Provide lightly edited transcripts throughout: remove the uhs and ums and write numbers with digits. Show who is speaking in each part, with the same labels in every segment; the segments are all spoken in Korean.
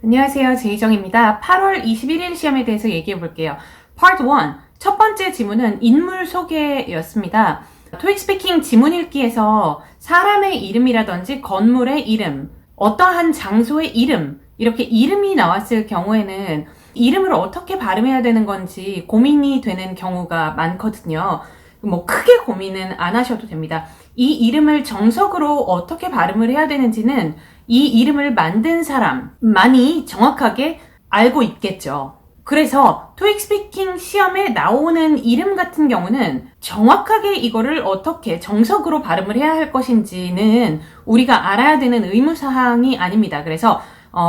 Speaker 1: 안녕하세요. 제이정입니다. 8월 21일 시험에 대해서 얘기해 볼게요. Part 1. 첫 번째 지문은 인물 소개였습니다. 토익 스피킹 지문 읽기에서 사람의 이름이라든지 건물의 이름, 어떠한 장소의 이름, 이렇게 이름이 나왔을 경우에는 이름을 어떻게 발음해야 되는 건지 고민이 되는 경우가 많거든요. 크게 고민은 안 하셔도 됩니다. 이 이름을 정석으로 어떻게 발음을 해야 되는지는 이 이름을 만든 사람만이 정확하게 알고 있겠죠. 그래서 토익 스피킹 시험에 나오는 이름 같은 경우는 정확하게 이거를 어떻게 정석으로 발음을 해야 할 것인지는 우리가 알아야 되는 의무사항이 아닙니다. 그래서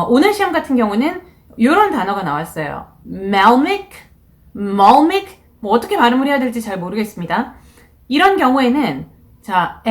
Speaker 1: 오늘 시험 같은 경우는 이런 단어가 나왔어요. Malmic, Malmic, 어떻게 발음을 해야 될지 잘 모르겠습니다. 이런 경우에는 자,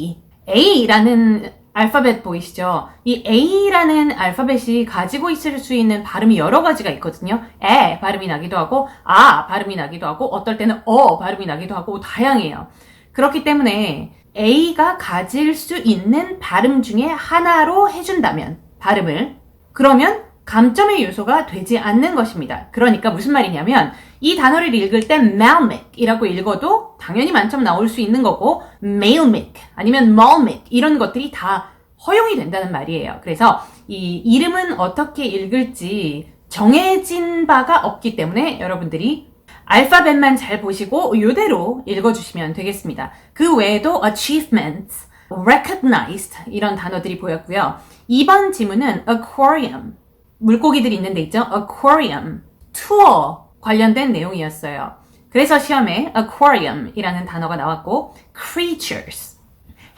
Speaker 1: A라는 알파벳 보이시죠? 이 A라는 알파벳이 가지고 있을 수 있는 발음이 여러 가지가 있거든요. 에 발음이 나기도 하고 발음이 나기도 하고 어떨 때는 발음이 나기도 하고 다양해요. 그렇기 때문에 A가 가질 수 있는 발음 중에 하나로 해준다면 발음을 그러면 감점의 요소가 되지 않는 것입니다. 그러니까 무슨 말이냐면 이 단어를 읽을 때 malmic 이라고 읽어도 당연히 만점 나올 수 있는 거고 mailmic 아니면 malmic 이런 것들이 다 허용이 된다는 말이에요. 그래서 이 이름은 어떻게 읽을지 정해진 바가 없기 때문에 여러분들이 알파벳만 잘 보시고 이대로 읽어주시면 되겠습니다. 그 외에도 achievements, recognized 이런 단어들이 보였고요. 2번 지문은 aquarium 물고기들이 있는 데 있죠? aquarium, 투어 관련된 내용이었어요. 그래서 시험에 aquarium이라는 단어가 나왔고 creatures,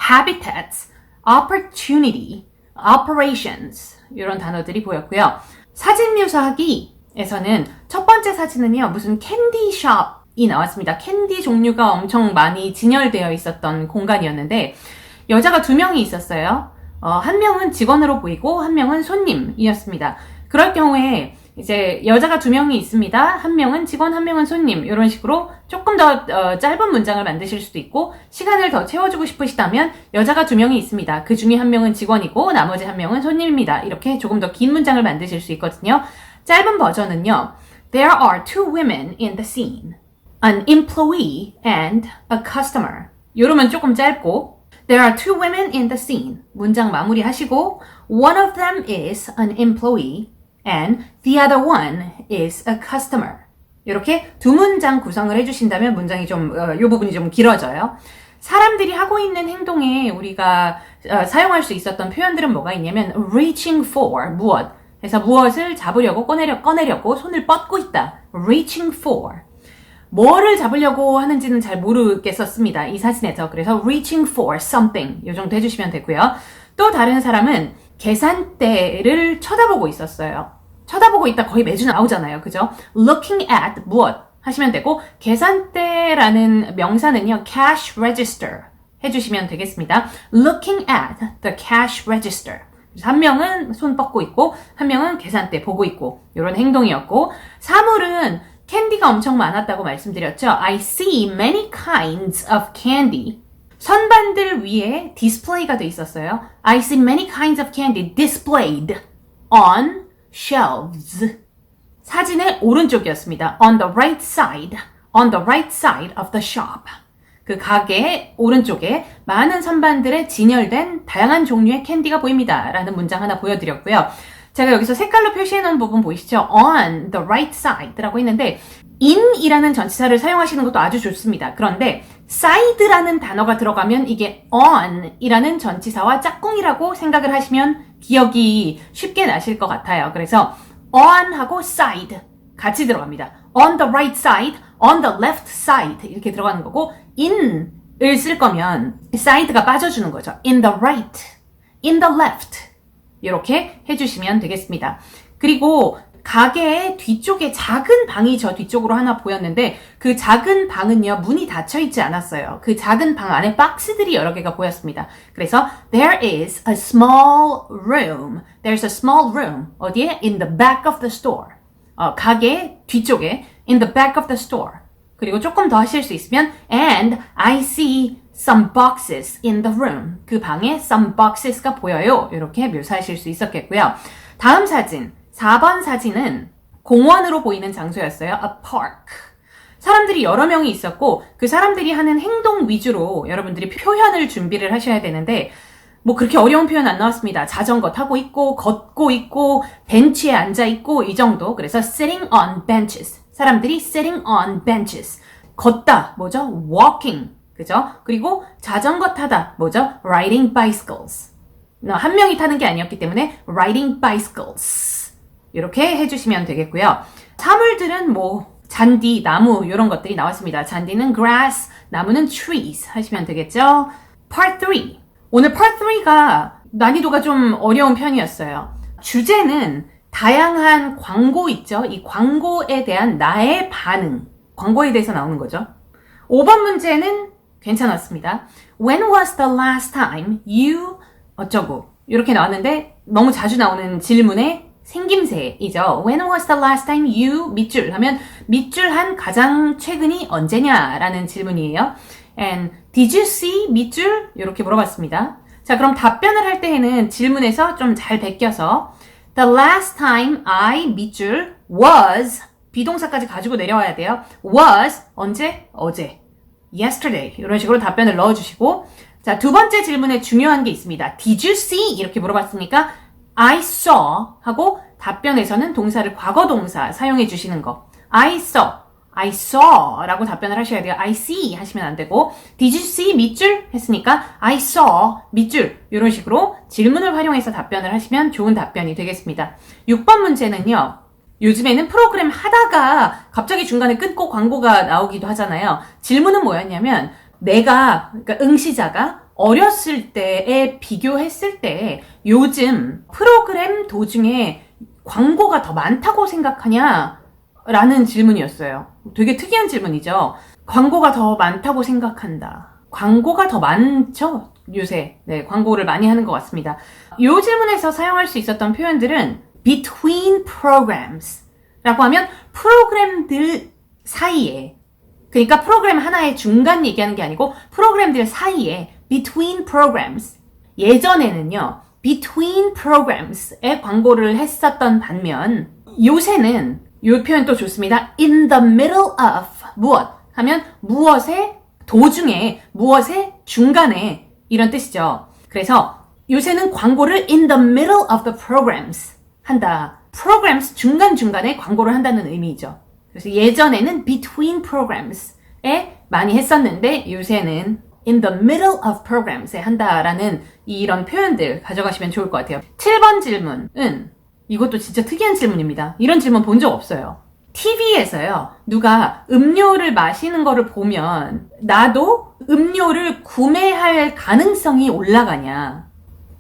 Speaker 1: habitats, opportunity, operations 이런 단어들이 보였고요. 사진 묘사하기에서는 첫 번째 사진은요. 무슨 캔디숍이 나왔습니다. 캔디 종류가 엄청 많이 진열되어 있었던 공간이었는데 여자가 2명이 있었어요. 한 명은 직원으로 보이고 한 명은 손님이었습니다. 그럴 경우에 이제 여자가 2명이 있습니다. 한 명은 직원, 한 명은 손님 이런 식으로 조금 더 짧은 문장을 만드실 수도 있고 시간을 더 채워주고 싶으시다면 여자가 2명이 있습니다. 그 중에 한 명은 직원이고 나머지 한 명은 손님입니다. 이렇게 조금 더 긴 문장을 만드실 수 있거든요. 짧은 버전은요. There are 2 women in the scene. An employee and a customer. 이러면 조금 짧고 There are 2 women in the scene. 문장 마무리하시고 One of them is an employee and the other one is a customer. 이렇게 2문장 구성을 해주신다면 문장이 이 부분이 좀 길어져요. 사람들이 하고 있는 행동에 우리가 사용할 수 있었던 표현들은 뭐가 있냐면 reaching for, 무엇. 그래서 무엇을 잡으려고 꺼내려고 손을 뻗고 있다. reaching for. 뭐를 잡으려고 하는지는 잘 모르겠었습니다. 이 사진에서. 그래서 reaching for something 이 정도 해주시면 되고요. 또 다른 사람은 계산대를 쳐다보고 있었어요. 쳐다보고 있다 거의 매주 나오잖아요. 그죠? looking at 무엇 하시면 되고 계산대라는 명사는요. cash register 해주시면 되겠습니다. looking at the cash register. 한 명은 손 뻗고 있고 한 명은 계산대 보고 있고 이런 행동이었고 사물은 캔디가 엄청 많았다고 말씀드렸죠. I see many kinds of candy. 선반들 위에 디스플레이가 돼 있었어요. I see many kinds of candy displayed on shelves. 사진의 오른쪽이었습니다. On the right side. On the right side of the shop. 그 가게의 오른쪽에 많은 선반들에 진열된 다양한 종류의 캔디가 보입니다. 라는 문장 하나 보여드렸고요. 제가 여기서 색깔로 표시해 놓은 부분 보이시죠? On the right side 라고 했는데 in이라는 전치사를 사용하시는 것도 아주 좋습니다. 그런데 side라는 단어가 들어가면 이게 on이라는 전치사와 짝꿍이라고 생각을 하시면 기억이 쉽게 나실 것 같아요. 그래서 on하고 side 같이 들어갑니다. On the right side, on the left side 이렇게 들어가는 거고 in을 쓸 거면 side가 빠져주는 거죠. In the right, in the left 이렇게 해주시면 되겠습니다. 그리고 가게의 뒤쪽에 작은 방이 저 뒤쪽으로 하나 보였는데 그 작은 방은요 문이 닫혀 있지 않았어요. 그 작은 방 안에 박스들이 여러 개가 보였습니다. 그래서 there is a small room. There's a small room. 어디에? In the back of the store. 가게 뒤쪽에 in the back of the store. 그리고 조금 더 하실 수 있으면 and I see some boxes in the room. 그 방에 some boxes가 보여요. 이렇게 묘사하실 수 있었겠고요. 다음 사진, 4번 사진은 공원으로 보이는 장소였어요. A park. 사람들이 여러 명이 있었고 그 사람들이 하는 행동 위주로 여러분들이 표현을 준비를 하셔야 되는데 뭐 그렇게 어려운 표현 안 나왔습니다. 자전거 타고 있고 걷고 있고 벤치에 앉아 있고 이 정도. 그래서 sitting on benches. 사람들이 sitting on benches. 걷다 뭐죠? walking. 그죠? 그리고 자전거 타다 뭐죠? riding bicycles. 한 명이 타는 게 아니었기 때문에 riding bicycles. 이렇게 해주시면 되겠고요. 사물들은 뭐 잔디, 나무 이런 것들이 나왔습니다. 잔디는 grass, 나무는 trees 하시면 되겠죠. Part 3. 오늘 Part 3가 난이도가 좀 어려운 편이었어요. 주제는 다양한 광고 있죠. 이 광고에 대한 나의 반응. 광고에 대해서 나오는 거죠. 5번 문제는 괜찮았습니다. When was the last time you 어쩌고 이렇게 나왔는데 너무 자주 나오는 질문의 생김새이죠. When was the last time you 밑줄 하면 밑줄 한 가장 최근이 언제냐라는 질문이에요. And did you see 밑줄 이렇게 물어봤습니다. 자, 그럼 답변을 할 때에는 질문에서 좀 잘 베껴서 The last time I 밑줄 was 비동사까지 가지고 내려와야 돼요. Was 언제? 어제. Yesterday 이런 식으로 답변을 넣어주시고 자, 두 번째 질문에 중요한 게 있습니다. Did you see? 이렇게 물어봤으니까 I saw 하고 답변에서는 동사를 과거 동사 사용해 주시는 거. I saw 라고 답변을 하셔야 돼요. I see 하시면 안 되고 Did you see? 밑줄 했으니까 I saw 밑줄 이런 식으로 질문을 활용해서 답변을 하시면 좋은 답변이 되겠습니다. 6번 문제는요. 요즘에는 프로그램 하다가 갑자기 중간에 끊고 광고가 나오기도 하잖아요. 질문은 뭐였냐면 내가 그러니까 응시자가 어렸을 때에 비교했을 때 요즘 프로그램 도중에 광고가 더 많다고 생각하냐? 라는 질문이었어요. 되게 특이한 질문이죠. 광고가 더 많다고 생각한다. 광고가 더 많죠? 요새. 네, 광고를 많이 하는 것 같습니다. 이 질문에서 사용할 수 있었던 표현들은 between programs 라고 하면 프로그램들 사이에 그러니까 프로그램 하나의 중간 얘기하는 게 아니고 프로그램들 사이에 between programs 예전에는요 between programs의 광고를 했었던 반면 요새는 이 표현 또 좋습니다. in the middle of 무엇 하면 무엇의 도중에 무엇의 중간에 이런 뜻이죠. 그래서 요새는 광고를 in the middle of the programs 한다. programs 중간중간에 광고를 한다는 의미죠. 그래서 예전에는 between programs에 많이 했었는데 요새는 in the middle of programs에 한다라는 이런 표현들 가져가시면 좋을 것 같아요. 7번 질문은 이것도 진짜 특이한 질문입니다. 이런 질문 본 적 없어요. TV에서요. 누가 음료를 마시는 거를 보면 나도 음료를 구매할 가능성이 올라가냐.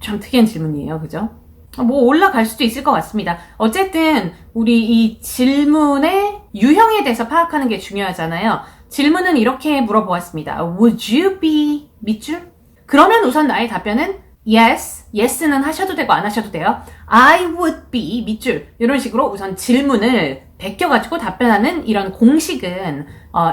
Speaker 1: 참 특이한 질문이에요. 그죠? 뭐 올라갈 수도 있을 것 같습니다. 어쨌든 우리 이 질문의 유형에 대해서 파악하는 게 중요하잖아요. 질문은 이렇게 물어보았습니다. Would you be 밑줄? 그러면 우선 나의 답변은 yes. yes는 하셔도 되고 안 하셔도 돼요. I would be 밑줄 이런 식으로 우선 질문을 베껴가지고 답변하는 이런 공식은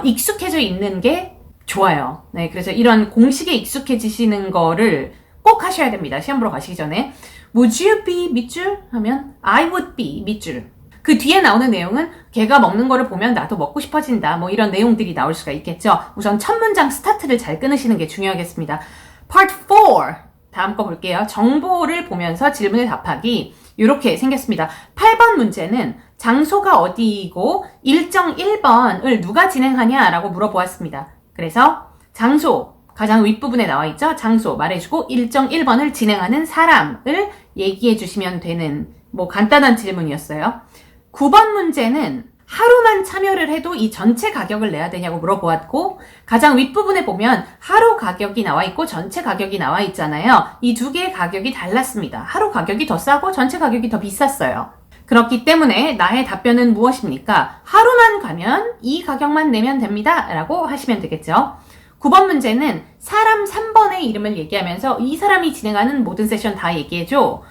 Speaker 1: 익숙해져 있는 게 좋아요. 네, 그래서 이런 공식에 익숙해지시는 거를 꼭 하셔야 됩니다. 시험 보러 가시기 전에. Would you be 밑줄 하면 I would be 밑줄. 그 뒤에 나오는 내용은 걔가 먹는 거를 보면 나도 먹고 싶어진다. 뭐 이런 내용들이 나올 수가 있겠죠. 우선 첫 문장 스타트를 잘 끊으시는 게 중요하겠습니다. Part 4. 다음 거 볼게요. 정보를 보면서 질문에 답하기. 이렇게 생겼습니다. 8번 문제는 장소가 어디이고 일정 1번을 누가 진행하냐라고 물어보았습니다. 그래서 장소 가장 윗부분에 나와 있죠. 장소 말해주고 일정 1번을 진행하는 사람을 얘기해 주시면 되는 뭐 간단한 질문이었어요. 9번 문제는 하루만 참여를 해도 이 전체 가격을 내야 되냐고 물어보았고 가장 윗부분에 보면 하루 가격이 나와 있고 전체 가격이 나와 있잖아요. 이 두 개의 가격이 달랐습니다. 하루 가격이 더 싸고 전체 가격이 더 비쌌어요. 그렇기 때문에 나의 답변은 무엇입니까? 하루만 가면 이 가격만 내면 됩니다. 라고 하시면 되겠죠. 9번 문제는 사람 3번의 이름을 얘기하면서 이 사람이 진행하는 모든 세션 다 얘기해줘.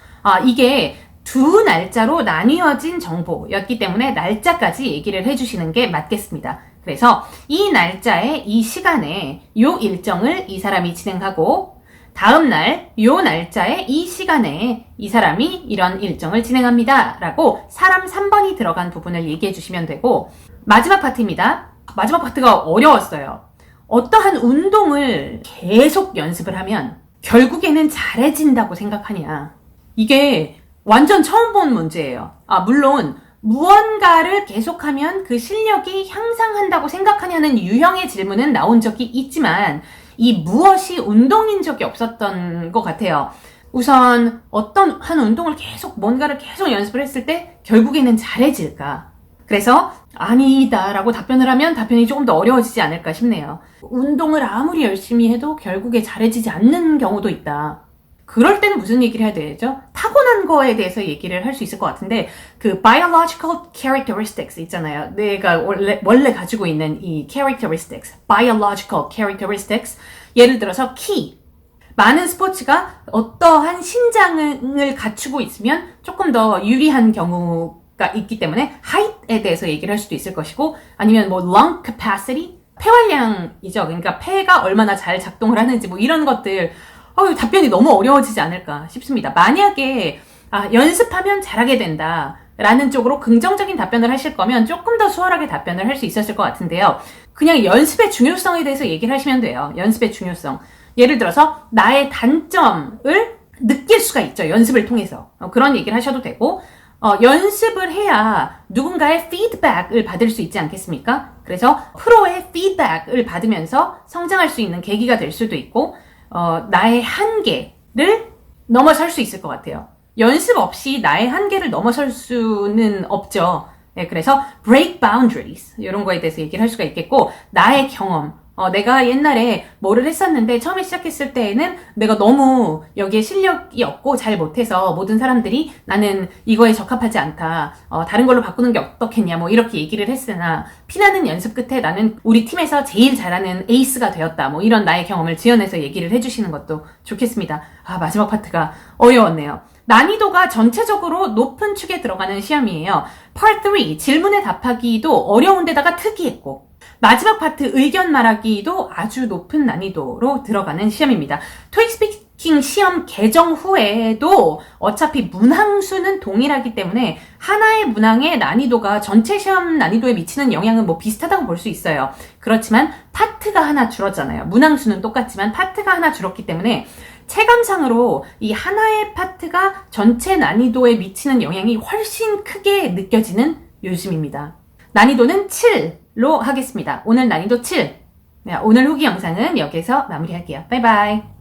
Speaker 1: 이게 두 날짜로 나뉘어진 정보였기 때문에 날짜까지 얘기를 해주시는 게 맞겠습니다. 그래서 이 날짜에 이 시간에 요 일정을 이 사람이 진행하고 다음 날, 요 날짜에 이 시간에 이 사람이 이런 일정을 진행합니다. 라고 사람 3번이 들어간 부분을 얘기해 주시면 되고, 마지막 파트입니다. 마지막 파트가 어려웠어요. 어떠한 운동을 계속 연습을 하면 결국에는 잘해진다고 생각하냐. 이게 완전 처음 본 문제예요. 물론 무언가를 계속하면 그 실력이 향상한다고 생각하냐는 유형의 질문은 나온 적이 있지만 이 무엇이 운동인 적이 없었던 것 같아요. 우선 어떤 한 운동을 뭔가를 계속 연습을 했을 때 결국에는 잘해질까? 그래서 아니다 라고 답변을 하면 답변이 조금 더 어려워지지 않을까 싶네요. 운동을 아무리 열심히 해도 결국에 잘해지지 않는 경우도 있다. 그럴 때는 무슨 얘기를 해야 되죠? 타고난 거에 대해서 얘기를 할 수 있을 것 같은데, 그 biological characteristics 있잖아요. 내가 원래 가지고 있는 이 characteristics, biological characteristics. 예를 들어서 키. 많은 스포츠가 어떠한 신장을 갖추고 있으면 조금 더 유리한 경우가 있기 때문에 height에 대해서 얘기를 할 수도 있을 것이고, 아니면 뭐 lung capacity, 폐활량이죠. 그러니까 폐가 얼마나 잘 작동을 하는지 뭐 이런 것들. 답변이 너무 어려워지지 않을까 싶습니다. 만약에 연습하면 잘하게 된다 라는 쪽으로 긍정적인 답변을 하실 거면 조금 더 수월하게 답변을 할 수 있었을 것 같은데요. 그냥 연습의 중요성에 대해서 얘기를 하시면 돼요. 연습의 중요성. 예를 들어서 나의 단점을 느낄 수가 있죠. 연습을 통해서. 그런 얘기를 하셔도 되고, 연습을 해야 누군가의 피드백을 받을 수 있지 않겠습니까? 그래서 프로의 피드백을 받으면서 성장할 수 있는 계기가 될 수도 있고, 나의 한계를 넘어설 수 있을 것 같아요. 연습 없이 나의 한계를 넘어설 수는 없죠. 네, 그래서 break boundaries 이런 거에 대해서 얘기를 할 수가 있겠고, 나의 경험, 내가 옛날에 뭐를 했었는데 처음에 시작했을 때에는 내가 너무 여기에 실력이 없고 잘 못해서 모든 사람들이 나는 이거에 적합하지 않다. 다른 걸로 바꾸는 게 어떻겠냐. 뭐 이렇게 얘기를 했으나 피나는 연습 끝에 나는 우리 팀에서 제일 잘하는 에이스가 되었다. 뭐 이런 나의 경험을 지어내서 얘기를 해주시는 것도 좋겠습니다. 마지막 파트가 어려웠네요. 난이도가 전체적으로 높은 축에 들어가는 시험이에요. Part 3, 질문에 답하기도 어려운데다가 특이했고, 마지막 파트 의견 말하기도 아주 높은 난이도로 들어가는 시험입니다. 토익 스피킹 시험 개정 후에도 어차피 문항수는 동일하기 때문에 하나의 문항의 난이도가 전체 시험 난이도에 미치는 영향은 뭐 비슷하다고 볼 수 있어요. 그렇지만 파트가 하나 줄었잖아요. 문항수는 똑같지만 파트가 하나 줄었기 때문에 체감상으로 이 하나의 파트가 전체 난이도에 미치는 영향이 훨씬 크게 느껴지는 요즘입니다. 난이도는 7로 하겠습니다. 오늘 난이도 7. 네, 오늘 후기 영상은 여기서 마무리할게요. 바이바이.